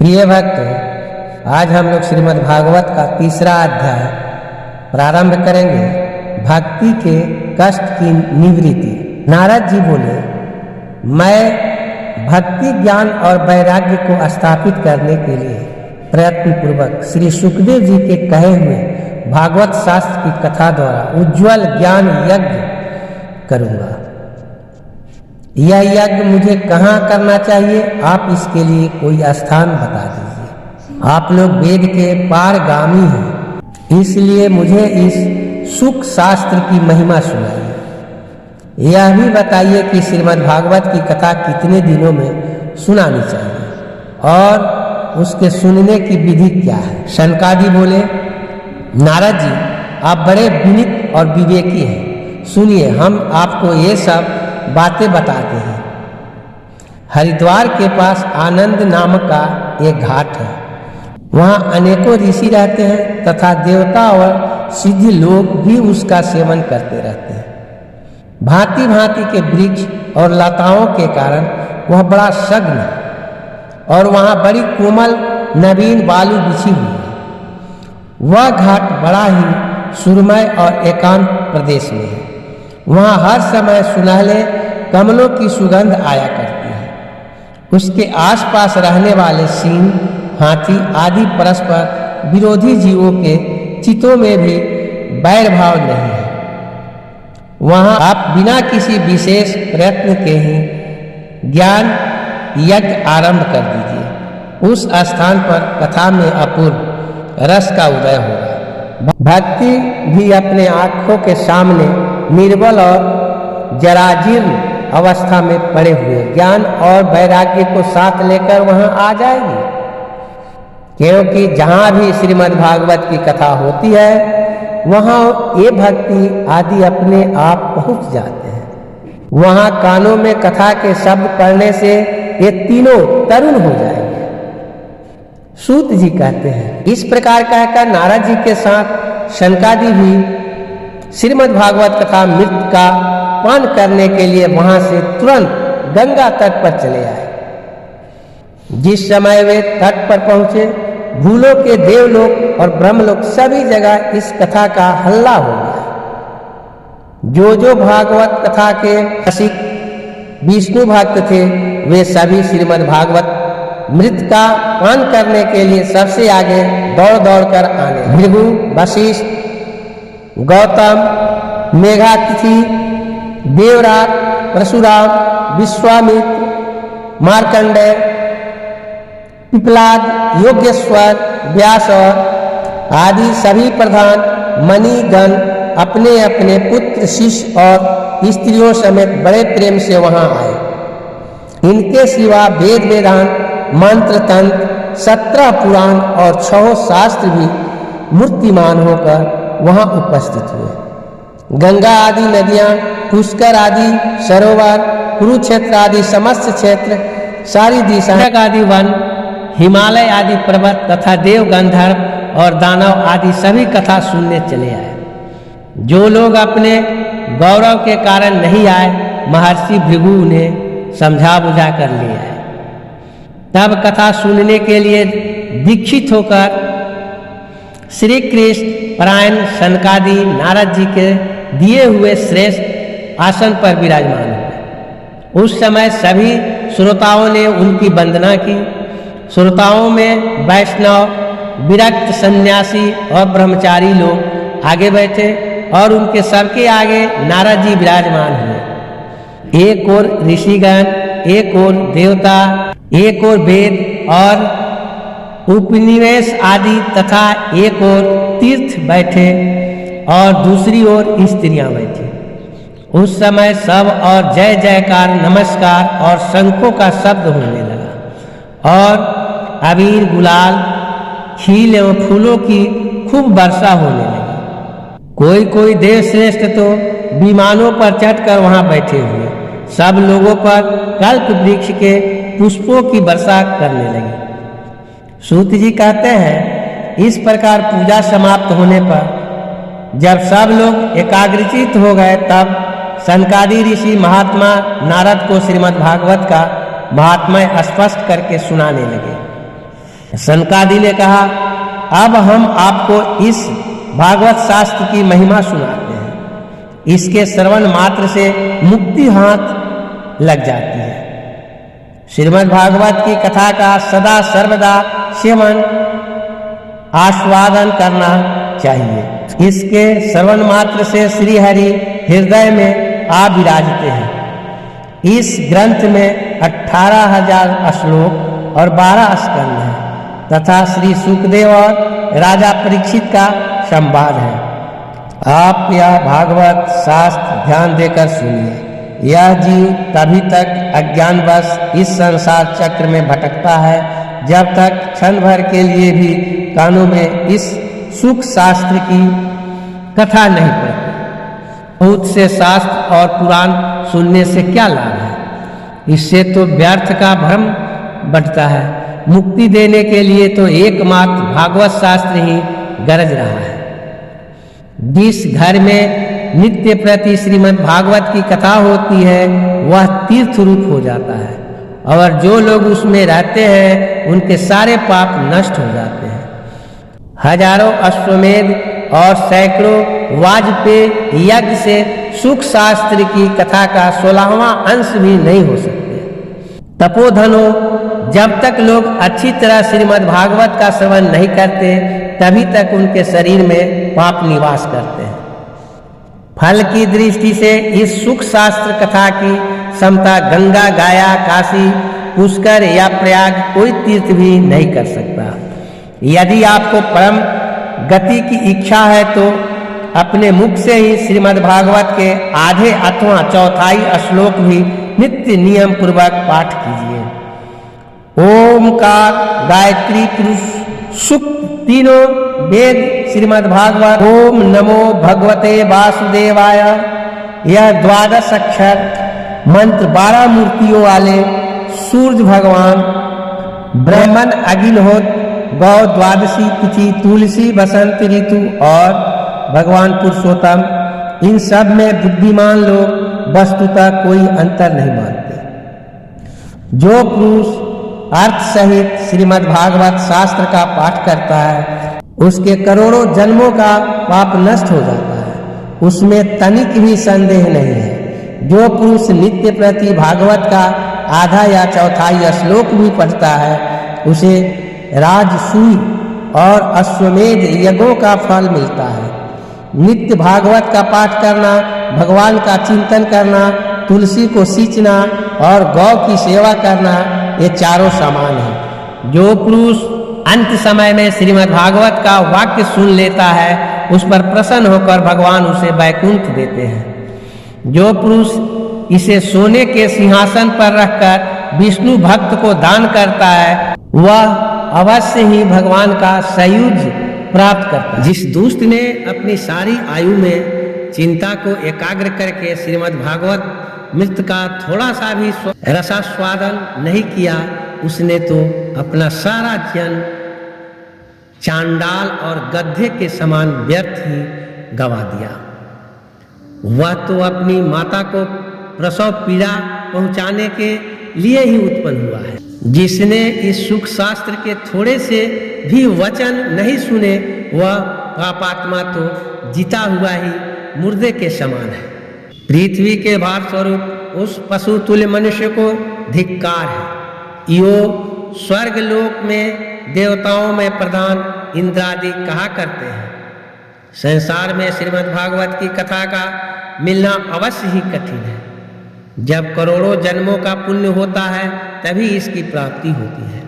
प्रिय भक्त, आज हम लोग श्रीमद् भागवत का तीसरा अध्याय प्रारंभ करेंगे। भक्ति के कष्ट की निवृत्ति। नारद जी बोले, मैं भक्ति ज्ञान और वैराग्य को स्थापित करने के लिए प्रयत्न पूर्वक श्री सुखदेव जी के कहे हुए भागवत शास्त्र की कथा द्वारा उज्जवल ज्ञान यज्ञ करूंगा। यह यज्ञ मुझे कहाँ करना चाहिए, आप इसके लिए कोई स्थान बता दीजिए। आप लोग वेद के पारगामी हैं, इसलिए मुझे इस सुख शास्त्र की महिमा सुनाइए। यह भी बताइए कि श्रीमद् भागवत की कथा कितने दिनों में सुनानी चाहिए और उसके सुनने की विधि क्या है। शनकादि बोले, नारद जी आप बड़े विनीत और विवेकी हैं, सुनिए हम आपको ये सब बातें बताते हैं। हरिद्वार के पास आनंद नामक का एक घाट है। वहाँ अनेकों ऋषि रहते हैं तथा देवता और सिद्ध लोग भी उसका सेवन करते रहते हैं। भांति भांति के वृक्ष और लताओं के कारण वह बड़ा सघन है और वहाँ बड़ी कोमल नवीन बालू बिछी हुई है। वह घाट बड़ा ही सुरमय और एकांत प्रदेश में है। वहाँ हर समय सुनहले कमलों की सुगंध आया करती है। उसके आसपास रहने वाले सिंह, हाथी आदि परस्पर विरोधी जीवों के चित्तों में भी बैर भाव नहीं है। वहाँ आप बिना किसी विशेष प्रयत्न के ही ज्ञान यज्ञ आरंभ कर दीजिए। उस स्थान पर कथा में अपूर्व रस का उदय होगा। भक्ति भी अपने आँखों के सामने निर्बल और जराजीर्ण अवस्था में पड़े हुए ज्ञान और वैराग्य को साथ लेकर वहां आ जाएगी। क्योंकि जहां भी श्रीमद् भागवत की कथा होती है वहां ये भक्ति आदि अपने आप पहुंच जाते हैं। वहां कानों में कथा के शब्द पढ़ने से ये तीनों तरुण हो जाएंगे। सूत जी कहते हैं, इस प्रकार कहकर नारद जी के साथ शनकादि भी श्रीमद् भागवत कथा मृत का पान करने के लिए वहां से तुरंत गंगा तट पर चले आए। जिस समय वे तट पर पहुंचे, भूलों के देवलोक और ब्रह्मलोक सभी जगह इस कथा का हल्ला हो गया। जो भागवत कथा के रसिक विष्णु भक्त थे, वे सभी श्रीमद् भागवत मृत का पान करने के लिए सबसे आगे दौड़ दौड़ कर आने। भृगु, वशिष्ठ, गौतम, मेघातिथि, देवराज, परशुराम, विश्वामित्र, मार्कंडेय, पिपलाद, योगेश्वर, व्यास और आदि सभी प्रधान मणिगण अपने अपने पुत्र, शिष्य और स्त्रियों समेत बड़े प्रेम से वहां आए। इनके सिवा वेद वेदांत, मंत्र तंत्र, 17 पुराण और 6 शास्त्र भी मूर्तिमान होकर वहां उपस्थित हुए। गंगा आदि नदियां, पुष्कर आदि सरोवर, कुरुक्षेत्र आदि समस्त क्षेत्र, सारी दिशाएं आदि वन, हिमालय आदि पर्वत तथा देव, गंधर्व और दानव आदि सभी कथा सुनने चले आए। जो लोग अपने गौरव के कारण नहीं आए, महर्षि भृगु ने समझा बुझा कर ले आए। तब कथा सुनने के लिए दीक्षित होकर श्री कृष्ण परायण शनकादि नारद जी के दिए हुए श्रेष्ठ आसन पर विराजमान हुए। उस समय सभी श्रोताओं ने उनकी वंदना की। श्रोताओं में वैष्णव, विरक्त, सन्यासी और ब्रह्मचारी लोग आगे बैठे और उनके सबके आगे नारद जी विराजमान हुए। एक ओर ऋषिगण, एक ओर देवता, एक ओर वेद और उपनिवेश आदि तथा एक ओर तीर्थ बैठे और दूसरी ओर स्त्रियां बैठी। उस समय सब और जय जयकार, नमस्कार और शंखों का शब्द होने लगा और अबीर, गुलाल, खील एवं फूलों की खूब वर्षा होने लगी। कोई कोई देव श्रेष्ठ तो विमानों पर चढ़कर वहां बैठे हुए सब लोगों पर कल्प वृक्ष के पुष्पों की वर्षा करने लगी। सूत जी कहते हैं, इस प्रकार पूजा समाप्त होने पर जब सब लोग एकाग्रचित हो गए, तब सनकादि ऋषि महात्मा नारद को श्रीमद् भागवत का महात्म्य स्पष्ट करके सुनाने लगे। सनकादि ने कहा, अब हम आपको इस भागवत शास्त्र की महिमा सुनाते हैं। इसके श्रवण मात्र से मुक्ति हाथ लग जाती है। श्रीमद् भागवत की कथा का सदा सर्वदा सेवन आस्वादन करना चाहिए। इसके श्रवण मात्र से श्री हरि हृदय में आ विराजते हैं। इस ग्रंथ में 18,000 श्लोक और 12 स्कंद हैं तथा श्री सुखदेव और राजा परीक्षित का संवाद है। आप यह भागवत शास्त्र ध्यान देकर सुनिए। यह जीव तभी तक अज्ञानवश इस संसार चक्र में भटकता है जब तक क्षण भर के लिए भी कानों में इस सुख शास्त्र की कथा नहीं पड़ती। बहुत से शास्त्र और पुराण सुनने से क्या लाभ है? इससे तो व्यर्थ का भ्रम बढ़ता है। मुक्ति देने के लिए तो एकमात्र भागवत शास्त्र ही गरज रहा है। जिस घर में नित्य प्रति श्रीमद् भागवत की कथा होती है वह तीर्थ रूप हो जाता है और जो लोग उसमें रहते हैं उनके सारे पाप नष्ट हो जाते हैं। हजारों अश्वमेध और सैकड़ों वाजपेयी यज्ञ से सुख शास्त्र की कथा का 16वां अंश भी नहीं हो सकते। तपोधनो, जब तक लोग अच्छी तरह श्रीमद् भागवत का श्रवण नहीं करते तभी तक उनके शरीर में पाप निवास करते हैं। फल की दृष्टि से इस सुख शास्त्र कथा की समता गंगा, गाया, काशी, पुष्कर या प्रयाग कोई तीर्थ भी नहीं कर सकता। यदि आपको परम गति की इच्छा है तो अपने मुख से ही श्रीमद् भागवत के आधे अथवा चौथाई श्लोक भी नित्य नियम पूर्वक पाठ कीजिए। ओमकार, गायत्री, पुरुष सूक्त तीनों वेद श्रीमद् भागवत। ओम नमो भगवते वासुदेवाय, यह 12 अक्षर मंत्र 12 मूर्तियों वाले सूर्य भगवान, ब्रह्मन, अग्निहोत्र, गौ, द्वादशी तिथि, तुलसी, बसंत ऋतु और भगवान पुरुषोत्तम, इन सब में बुद्धिमान लोग वस्तुतः कोई अंतर नहीं मानते। जो पुरुष अर्थ सहित श्रीमद् भागवत शास्त्र का पाठ करता है उसके करोड़ों जन्मों का पाप नष्ट हो जाता है, उसमें तनिक भी संदेह नहीं है। जो पुरुष नित्य प्रति भागवत का आधा या चौथाई श्लोक भी पढ़ता है उसे राजसूय और अश्वमेध यज्ञों का फल मिलता है। नित्य भागवत का पाठ करना, भगवान का चिंतन करना, तुलसी को सींचना और गौ की सेवा करना, ये चारों समान है। जो पुरुष अंत समय में श्रीमद् भागवत का वाक्य सुन लेता है उस पर प्रसन्न होकर भगवान उसे वैकुंठ देते हैं। जो पुरुष इसे सोने के सिंहासन पर रखकर विष्णु भक्त को दान करता है वह अवश्य ही भगवान का सायुज्य प्राप्त करता है। जिस दुष्ट ने अपनी सारी आयु में चिंता को एकाग्र करके श्रीमद् भागवत मृत का थोड़ा सा भी रसास्वादन नहीं किया उसने तो अपना सारा जन्म चांडाल और गधे के समान व्यर्थ ही गवा दिया। वह तो अपनी माता को प्रसव पीड़ा पहुंचाने के लिए ही उत्पन्न हुआ है। जिसने इस सुख शास्त्र के थोड़े से भी वचन नहीं सुने वह पापात्मा तो जीता हुआ ही मुर्दे के समान है। पृथ्वी के भार स्वरूप उस पशु तुल्य मनुष्य को धिक्कार है। यो स्वर्ग लोक में देवताओं में प्रधान इंद्रादि कहा करते हैं। संसार में श्रीमद् भागवत की कथा का मिलना अवश्य ही कठिन है। जब करोड़ों जन्मों का पुण्य होता है तभी इसकी प्राप्ति होती है।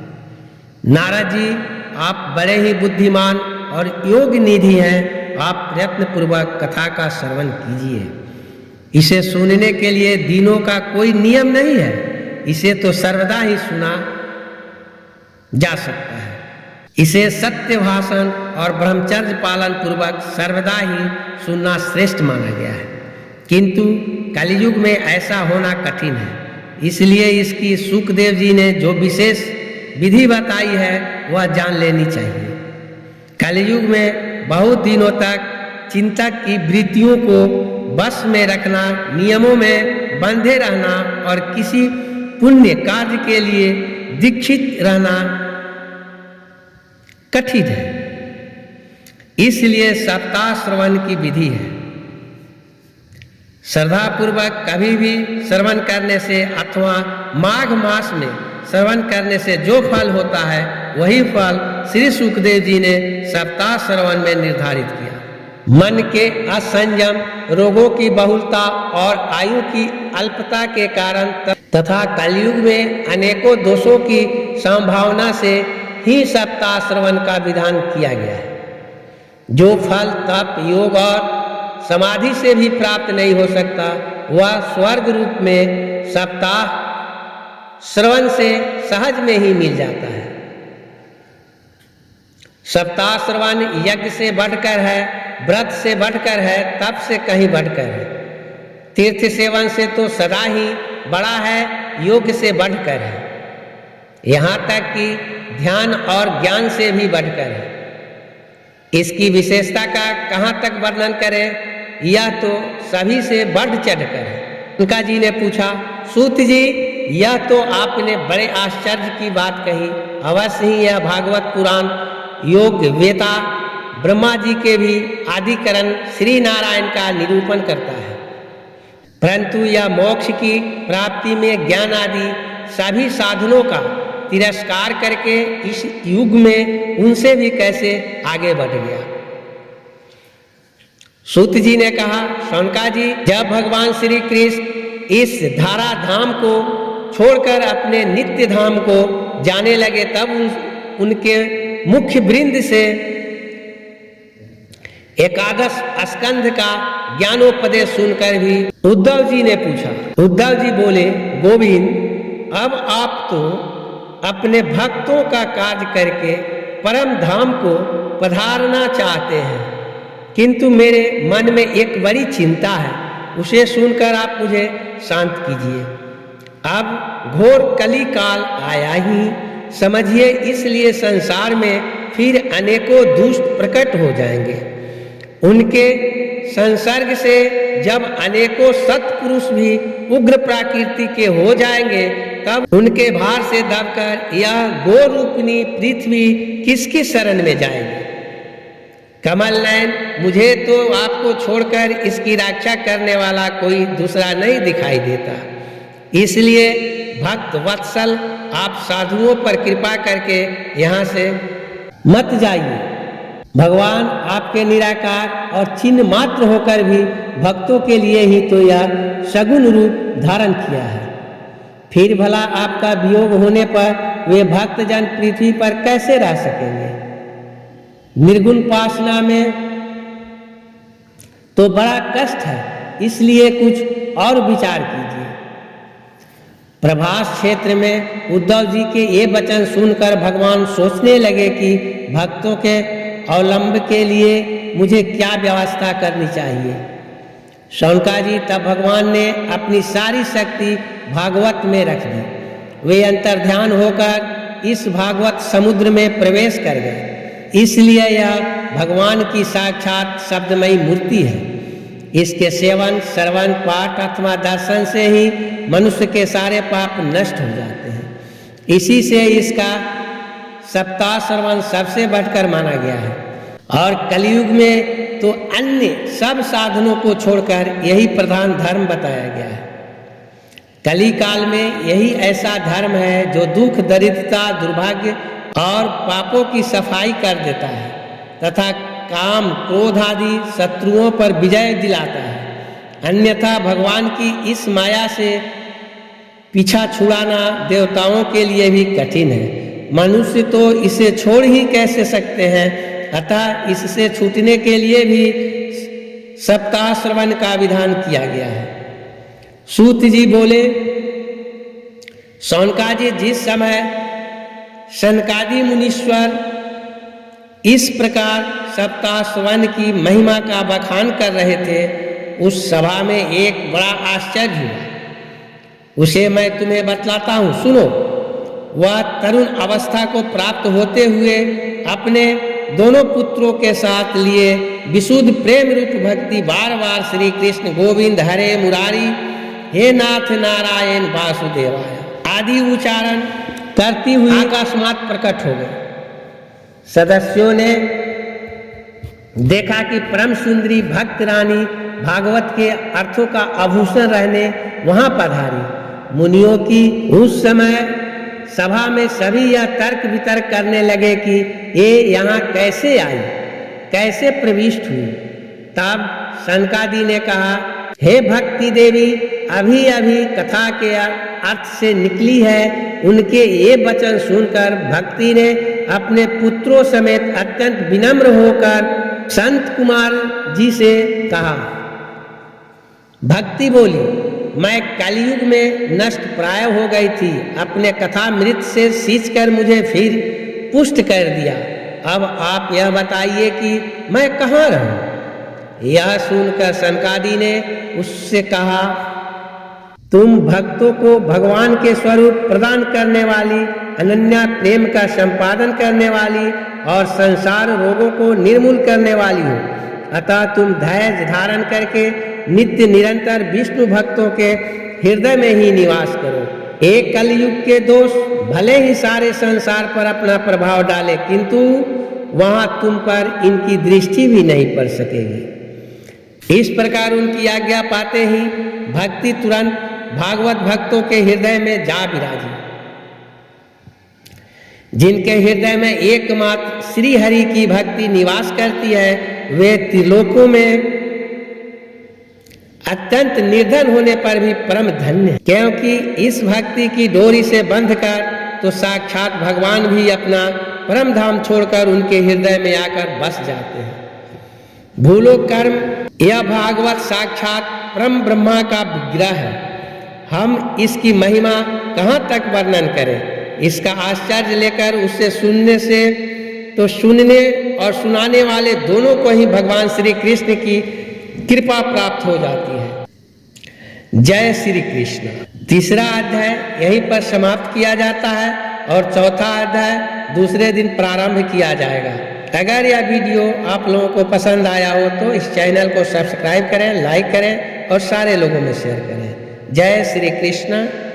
नारद जी, आप बड़े ही बुद्धिमान और योग निधि हैं। आप प्रयत्न पूर्वक कथा का श्रवण कीजिए। इसे सुनने के लिए दिनों का कोई नियम नहीं है। इसे तो सर्वदा ही सुना जा सकता है। इसे सत्य भाषण और ब्रह्मचर्य पालन पूर्वक सर्वदा ही सुनना श्रेष्ठ माना गया है। किंतु कलयुग में ऐसा होना कठिन है। इसलिए इसकी सुखदेव जी ने जो विशेष विधि बताई है वह जान लेनी चाहिए। कलयुग में बहुत दिनों तक चिंतक की वृत्तियों को बस में रखना, नियमों में बंधे रहना और किसी पुण्य कार्य के लिए दीक्षित रहना कठिन है। इसलिए सप्ताह श्रवण की विधि है। श्रद्धा पूर्वक कभी भी श्रवण करने से अथवा माघ मास में श्रवण करने से जो फल होता है वही फल श्री सुखदेव जी ने सप्ताह श्रवण में निर्धारित किया। मन के असंयम, रोगों की बहुलता और आयु की अल्पता के कारण तथा कलयुग में अनेकों दोषों की संभावना से ही सप्ताह श्रवण का विधान किया गया है। जो फल तप, योग और समाधि से भी प्राप्त नहीं हो सकता वह स्वर्ग रूप में सप्ताह श्रवण से सहज में ही मिल जाता है। सप्ताह श्रवण यज्ञ से बढ़कर है, व्रत से बढ़कर है, तप से कहीं बढ़कर है। तीर्थ सेवन से तो सदा ही बड़ा है, योग से बढ़कर है, यहाँ तक कि ध्यान और ज्ञान से भी बढ़कर है। इसकी विशेषता का कहाँ तक वर्णन करें, यह तो सभी से बढ़ चढ़कर है। उनका जी ने पूछा, सूत जी यह तो आपने बड़े आश्चर्य की बात कही। अवश्य ही यह भागवत पुराण योग वेता ब्रह्मा जी के भी आदिकरण श्री नारायण का निरूपण करता है, परंतु यह मोक्ष की प्राप्ति में ज्ञान आदि सभी साधनों का तिरस्कार करके इस युग में उनसे भी कैसे आगे बढ़ गया। सूत जी ने कहा, शौनका जी, जब भगवान श्री कृष्ण इस धारा धाम को छोड़कर अपने नित्य धाम को जाने लगे तब उनके मुख्य वृंद से एकादश स्कंध का ज्ञानोपदेश सुनकर भी उद्धव जी ने पूछा। उद्धव जी बोले, गोविंद, अब आप तो अपने भक्तों का कार्य करके परम धाम को पधारना चाहते हैं, किंतु मेरे मन में एक बड़ी चिंता है, उसे सुनकर आप मुझे शांत कीजिए। अब घोर कली काल आया ही समझिए, इसलिए संसार में फिर अनेकों दुष्ट प्रकट हो जाएंगे। उनके संसर्ग से जब अनेकों सत्पुरुष भी उग्र प्रकृति के हो जाएंगे तब उनके भार से दबकर यह गोरूपनी पृथ्वी किसकी शरण में जाएगी। कमल नयन, मुझे तो आपको छोड़कर इसकी रक्षा करने वाला कोई दूसरा नहीं दिखाई देता, इसलिए भक्त वत्सल आप साधुओं पर कृपा करके यहाँ से मत जाइए। भगवान आपके निराकार और चिन्ह मात्र होकर भी भक्तों के लिए ही तो यह सगुण रूप धारण किया है, फिर भला आपका वियोग होने पर वे भक्तजन पृथ्वी पर कैसे रह सकेंगे। निर्गुण पासना में तो बड़ा कष्ट है, इसलिए कुछ और विचार कीजिए। प्रभास क्षेत्र में उद्धव जी के ये वचन सुनकर भगवान सोचने लगे कि भक्तों के अवलंब के लिए मुझे क्या व्यवस्था करनी चाहिए। शौनका जी, तब भगवान ने अपनी सारी शक्ति भागवत में रख दी। वे अंतर्ध्यान होकर इस भागवत समुद्र में प्रवेश कर गए, इसलिए यह भगवान की साक्षात शब्दमयी मूर्ति है। इसके सेवन, श्रवण, पाठ अथवा दर्शन से ही मनुष्य के सारे पाप नष्ट हो जाते हैं। इसी से इसका सप्ताह श्रवण सबसे बढ़कर माना गया है, और कलयुग में तो अन्य सब साधनों को छोड़कर यही प्रधान धर्म बताया गया है। कली काल में यही ऐसा धर्म है जो दुख, दरिद्रता, दुर्भाग्य और पापों की सफाई कर देता है तथा काम, क्रोध आदि शत्रुओं पर विजय दिलाता है। अन्यथा भगवान की इस माया से पीछा छुड़ाना देवताओं के लिए भी कठिन है। मनुष्य तो इसे छोड़ ही कैसे सकते हैं, अतः इससे छूटने के लिए भी सप्ताह श्रवण का विधान किया गया है। सूत जी बोले, शौनका जी, जिस समय सनकादि मुनीश्वर इस प्रकार सप्ताह श्रवण की महिमा का बखान कर रहे थे, उस सभा में एक बड़ा आश्चर्य हुआ। उसे मैं तुम्हें बतलाता हूँ, सुनो। वह तरुण अवस्था को प्राप्त होते हुए अपने दोनों पुत्रों के साथ लिए विशुद्ध प्रेम रूप भक्ति बार बार श्री कृष्ण गोविंद हरे मुरारी, हे नाथ नारायण वासुदेवाय आदि उच्चारण करती हुई अकस्मात प्रकट हो गए। सदस्यों ने देखा कि परम सुंदरी भक्त रानी भागवत के अर्थों का आभूषण रहने वहां पधारी। मुनियों की उस समय सभा में सभी यह तर्क वितर्क करने लगे कि ये यहाँ कैसे आई, कैसे प्रविष्ट हुई। तब सनकादि ने कहा, हे भक्ति देवी, अभी अभी कथा के अर्थ से निकली है। उनके ये वचन सुनकर भक्ति ने अपने पुत्रों समेत अत्यंत विनम्र होकर संत कुमार जी से कहा। भक्ति बोली, मैं कलयुग में नष्ट प्राय हो गई थी। अपने कथामृत से सींचकर मुझे फिर पुष्ट कर दिया। अब आप यह बताइए कि मैं कहाँ रहूं। यह सुनकर सनकादि ने उससे कहा, तुम भक्तों को भगवान के स्वरूप प्रदान करने वाली, अनन्या प्रेम का संपादन करने वाली और संसार रोगों को निर्मूल करने वाली हो। अतः तुम धैर्य धारण करके नित्य निरंतर विष्णु भक्तों के हृदय में ही निवास करो। एक कलयुग के दोष भले ही सारे संसार पर अपना प्रभाव डाले, किंतु वहां तुम पर इनकी दृष्टि भी नहीं पड़ सकेगी। इस प्रकार उनकी आज्ञा पाते ही भक्ति तुरंत भागवत भक्तों के हृदय में जा विराजी। जिनके हृदय में एकमात्र श्री हरि की भक्ति निवास करती है, वे त्रिलोकों में अत्यंत निर्धन होने पर भी परम धन्य, क्योंकि इस भक्ति की डोरी से बंधकर तो साक्षात भगवान भी अपना परम धाम छोड़कर उनके हृदय में आकर बस जाते हैं। भूलो कर्म, यह भागवत साक्षात परम ब्रह्मा का विग्रह है। हम इसकी महिमा कहाँ तक वर्णन करें। इसका आश्चर्य लेकर उससे सुनने से तो सुनने और सुनाने वाले दोनों को ही भगवान श्री कृष्ण की कृपा प्राप्त हो जाती है। जय श्री कृष्ण। तीसरा अध्याय यहीं पर समाप्त किया जाता है और चौथा अध्याय दूसरे दिन प्रारंभ किया जाएगा। अगर यह वीडियो आप लोगों को पसंद आया हो तो इस चैनल को सब्सक्राइब करें, लाइक करें और सारे लोगों में शेयर करें। जय श्री कृष्ण।